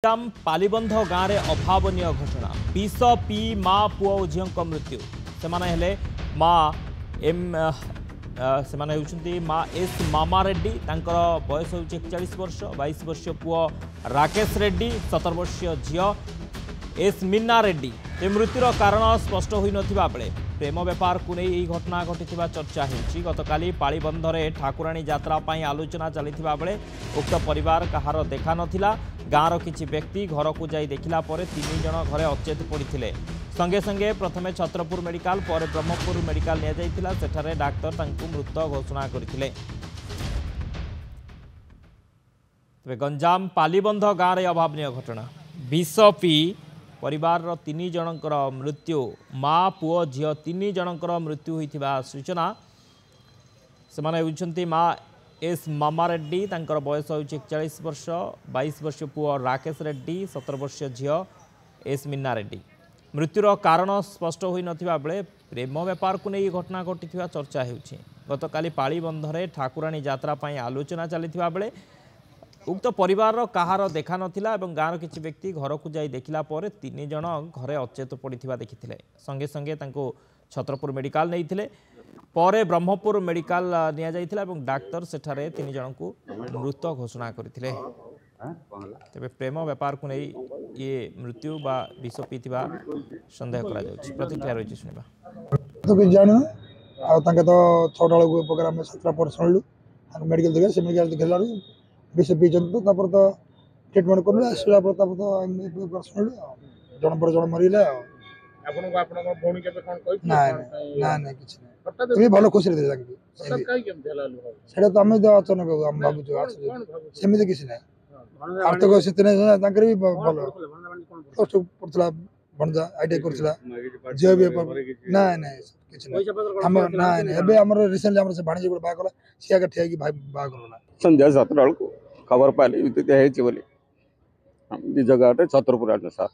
गंजाम पालीबंध गाँव में अभावन घटना विष पी माँ पुओ और झील मृत्यु से माँ एम से माँ एस मामा रेड्डी बयस हो 41 वर्ष 22 वर्षीय पुओ राकेश रेड्डी 17 वर्षीय झील एस मीना रेड्डी मृत्युर कारण स्पष्ट हो नथिबा बेले प्रेम व्यापार को नहीं यह घटना घटी चर्चा होती। गतकाली पालीबंधरे ठाकुराणी यात्रा आलोचना चली बेले उक्त परिवार कहार देखा नथिला। गाँवर किछि व्यक्ति घर को जाई देखिला परे 3 जन घरे अचेत पड़ते संगे संगे प्रथमे छत्रपुर मेडिकल पर ब्रह्मपुर मेडिकल निया जाइतिला सेठारे डाक्तर तांकु मृत घोषणा करथिले। तबे गंजाम पालीबंध गाँव में अभावन घटना विष पी परिवार 3 जनकर मृत्यु माँ पुओ झील 3 जनकर मृत्यु होइथिबा सूचना सेमाने होउछन्ती माँ एस मामा रेड्डी तांकर बयस हो 41 वर्ष 22 वर्षीय पुओ राकेश रेड्डी 17 वर्षीय झील एस मीना रेड्डी मृत्युर कारण स्पष्ट हो नथिबा बेले प्रेम व्यापार को नहीं घटना घटी चर्चा होउछि। गतकाली पालीबंधरे ठाकुराणी यात्रा आलोचना चली बेले उक्त परिवार कहार देखा नथिला एवं गाँवर किछि व्यक्ति घर को जाई देखिला परे 3 जन घरे अचेत पड़िथिबा देखिथिले। संगे संगे तांको छत्रपुर मेडिकल नैथिले परे ब्रह्मपुर मेडिकल निया जाइथिला एवं डाक्तर सेठारे 3 जन को मृत घोषणा करथिले। तबे प्रेम व्यापार को नहीं ये मृत्यु बा विष पीथिबा संदेह करा जाउछि। प्रतिक्रिया रहिछि सुनिबा तो कि जानु आ तांके तो 6 डाल को प्रोग्राम में 17 पर सुनलु मेडिकल देखे से मेडिकल देखेला विष पीछन तो ट्रिटमेंट करू आसला पर तो सुनलु जन पर जन मरिले आपन को आपन को भौणी के कोन कहि ना ना किछ ना तुम भलो खुशी रे लागी हठात काई केम देला लो सेटा तो हमें तो अचानक हम बाबू जो सेमिति किछ ना आर्थिक स्थिति नै तांकर भी भलो कष्ट पड़तला बनजा आईटी करथला जे भी ना ना किछ ना हम ना एबे हमर रिसेंटली हमर से भाणी जे बा कला सिया के ठिया की भाई बा करला संध्या 7 को खबर पाली विद्युत है बोली हम जगह छत्रपुर आने सर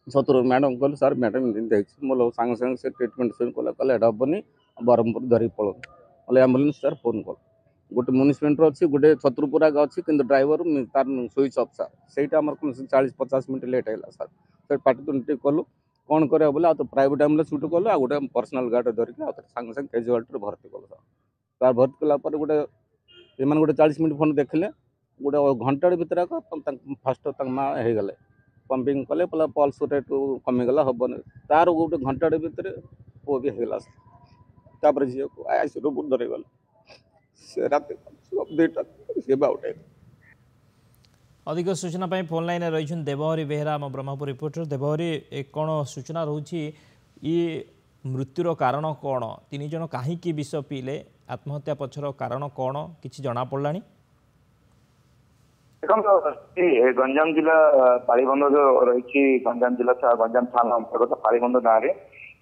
छत्रपुर मैडम कहले सर मैडम मोल सांग सांग से ट्रिटमेंट शुरू कला कहले एटा हेनी ब्रह्मपुर धरी पड़ो बोले एम्बुलेंस सर फोन कल गोटे म्यूनिसिपालिटी अच्छी गोटे छत्रपुरा अच्छी कि ड्राइवर तार स्विच अफ सर से 40-50 मिनट लेट है सर सर पार्टी कलु कौन कर बोले तो प्राइवेट एम्बुलेंस गुटे कलु आ गोटे पर्सनाल गाड़ी धरिक सांगे सांगे कैजुआलिटी भर्ती कलु सर तार भर्ती कलापर गोटे एम गोटे 40 मिनट फोन देखले गोटे घंटा भितर फास्ट माँ हो गले पंपिंग कले पला पल्स रेट कमीगला हेन तार गोटे घंटा भितर पुओ भी होगा तापर झील को आईसीयू बुट धरी गले से रात 2टा से उठे। अधिक सूचना फोन लाइन रही देवहरी बेहरा आम ब्रह्मपुर रिपोर्टर देवहरी कौन सूचना रोचे ये मृत्युर कारण कौन 3 जन कहीं विष पीले आत्महत्या पछर कारण कौन किसी जना पड़ा गंजाम जिला पालीबंध जो रही गंजाम जिला गंजाम थाना अंतर्गत पालीबंध गाँव में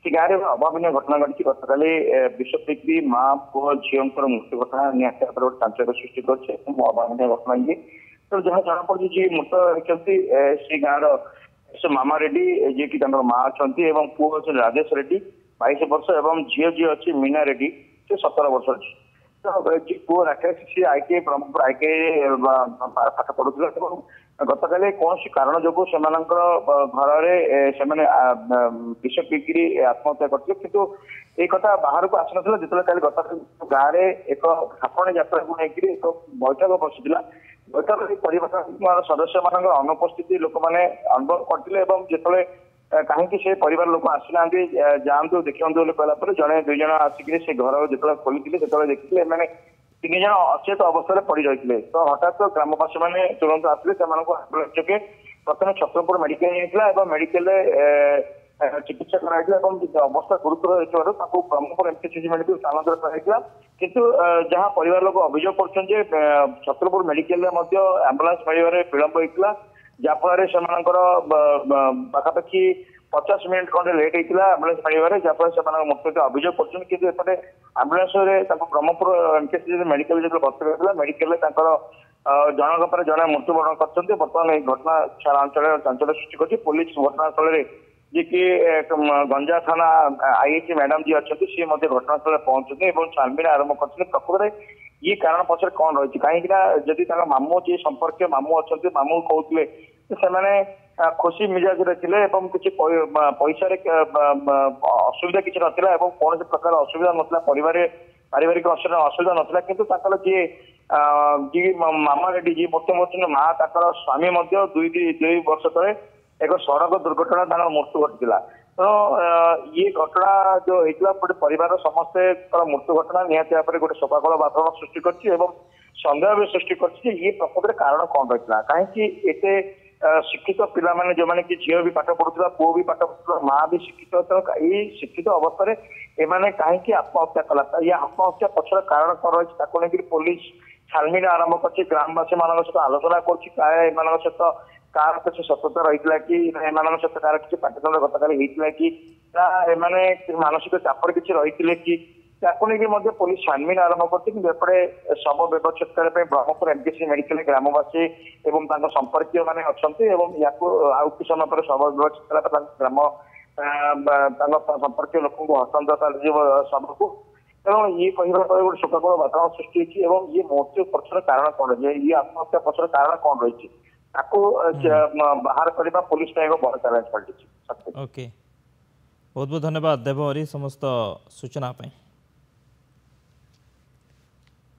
गाँव में अभावन घटना घटी गतकाली विष पीकी माँ पुओ झील मृत्यु घटना निहत गोटे चांचल्य सृष्टि कर अभावन घटना ये तो जहाँ जना पड़ी मृत होती से गाँव से मामा रेड्डी जी की माँ अच्छा पुओ अच्छे राजेश रेड्डी 22 वर्ष और झील जी अच्छी मीना रेड्डी से 17 वर्ष अच्छी तो पुओ राकेश सी आईटीआई ब्रह्मपुर आईटीआई पाठ पढ़ुला गतकाली कौन कारण जो घर विष पीकरी आत्महत्या करते किंतु एक कथा बाहर को आसी ना जो कल गत गाँव में एक ठाकुराणी यात्रा को लेकर एक बैठक बसुला बैठक परिवार सदस्य मान अनुपस्थिति लोक मैंने अनुभव करते जिते कहीं से परिवार लोक आसना जातु देखिए कहला जड़े 2 जन आसिक से घर जो खोली से देखते मैंने 3 जन अचेत अवस्था पड़ रही तो हठात ग्रामवासी मैंने तुरंत आसते चके प्रथम छत्रपुर मेडिकल मेडिकल चिकित्सा कराइला अवस्था गुरुतर होता ब्रह्मपुर एमकेसीजी मेडिकल स्थानांतर कराइला किंतु जहाँ परिवार लोक अभियोग कर छत्रपुर मेडिकल एम्बुलेंस मिलने विलंब होता जहाँफल से पाखापाखि 50 मिनट खंडे लेट होता आंबुलेंस मिलने जहाँफल से मुख्य अभियोग करते आंबुलेंस ब्रह्मपुर एमकेसीजी मेडिकल जो भर्ती होता मेडिकल जनक पर जड़े मृत्युवरण कर बर्तमान घटना सारा अंचल चांचल्य सृष्टि कर पुलिस घटनास्थल जी कि गंजा थाना आईएससी मैडम जी अच्छा सी घटनास्थल पहुंचते छानबीन आरंभ करते प्रकृत ये कारण पचर कौन रही कहीं जदि मामू जी संपर्क मामू अच्छा मामू कहते ସେମାନେ ଖୁସି ମିଜାଜରେ ଥିଲେ ଏବଂ କିଛି ପଇସାରେ ଅସୁବିଧା କିଛି ନଥିଲା ଏବଂ କୌଣସି ପ୍ରକାର ଅସୁବିଧା ନଥିଲା ପାରିବାରିକ ଅସୁବିଧା ନଥିଲା କିନ୍ତୁ ତାଙ୍କର ଯିଏ ମାମା ରେଡ୍ଡି ଯିଏ ବର୍ତ୍ତମାନ ଅଛନ୍ତି ମା ତାଙ୍କର ସ୍ୱାମୀ ମଧ୍ୟ ଦୁଇ ବର୍ଷ ତଳେ ଏକ ସଡ଼କ ଦୁର୍ଘଟଣା ତାଙ୍କର ମୃତ୍ୟୁ ଘଟିଥିଲା। ତେଣୁ ଇଏ ଘଟଣା ଯୋଉ ହେଇଥିଲା ଗୋଟେ ପରିବାରର ସମସ୍ତଙ୍କର ମୃତ୍ୟୁ ଘଟଣା ନିହାତି ଭାବରେ ଗୋଟେ ଶୋକାକୁଳ ବାତାବରଣ ସୃଷ୍ଟି କରିଛି ଏବଂ ସନ୍ଦେହ ବି ସୃଷ୍ଟି କରିଛି ଯେ ଇଏ ପ୍ରକୃତରେ କାରଣ କଣ ରହିଥିଲା କାହିଁକି ଏତେ ଶିକ୍ଷିତ ପିଲାମାନେ ଯୋଉମାନେ କି ଝିଅ ବି ପାଠ ପଢୁଥିଲା ପୁଅ ବି ପାଠ ପଢୁଥିଲା ମା ବି ଶିକ୍ଷିତ ଏଇ ଶିକ୍ଷିତ ଅବସ୍ଥାରେ ଏମାନେ କାହିଁକି ଆତ୍ମହତ୍ୟା କଲା ଇଏ ଆତ୍ମହତ୍ୟା ପଛର କାରଣ କଣ ରହିଛି ତାକୁ ନେଇକି ପୋଲିସ ଛାନଭିନ ଆରମ୍ଭ କରିଛି ଗ୍ରାମବାସୀ ମାନଙ୍କ ସହିତ ଆଲୋଚନା କରୁଛି କାଳେ ଏମାନଙ୍କ ସହିତ କାହାର କିଛି ସତତା ରହିଥିଲା କି ଏମାନଙ୍କ ସହିତ କାହାର କିଛି ପାଟିତୁଣ୍ଡ ଗତକାଲି ହେଇଥିଲା କି ଏମାନେ ମାନସିକ ଚାପରେ କିଛି ରହିଥିଲେ କି ତାକୁ ନେଇକି ମଧ୍ୟ ପୋଲିସ ଛାନଭିନ ଆରମ୍ଭ କରିଛି କିନ୍ତୁ ଏପଟେ ଶବ ବ୍ୟବଚ୍ଛେଦ ପାଇଁ ବ୍ରହ୍ମପୁର ଏମକେସି ମେଡିକାଲ ଗ୍ରାମବାସୀ ଏବଂ ତାଙ୍କ ସମ୍ପର୍କୀୟ ମାନେ ଅଛନ୍ତି ଏବଂ ୟାକୁ ଆଉ କିଛି ସମୟ ପରେ ଶବ ବ୍ୟବଚ୍ଛେଦ ତାଙ୍କ ଗ୍ରାମ ତାଙ୍କ ସମ୍ପର୍କୀୟ ଲୋକଙ୍କୁ ହସ୍ତାନ୍ତର କରାଯିବ ଶବକୁ। ତେଣୁ ଇଏ କହିବା ପରେ ଗୋଟେ ଶୋକାକୁଳ ବାତାବରଣ ସୃଷ୍ଟି ହେଇଛି ଏବଂ ଇଏ ମୃତ୍ୟୁ ପଛର କାରଣ କଣ ରହିଛି ଇଏ ଆତ୍ମହତ୍ୟା ପଛର କାରଣ କଣ ରହିଛି ତାକୁ ବାହାର କରିବା ପୋଲିସ ପାଇଁ ଏକ ବଡ଼ ଚ୍ୟାଲେଞ୍ଜ ପାଲଟିଛି। ଓକେ, ବହୁତ ବହୁତ ଧନ୍ୟବାଦ ଦେବହରି ସମସ୍ତ ସୂଚନା ପାଇଁ।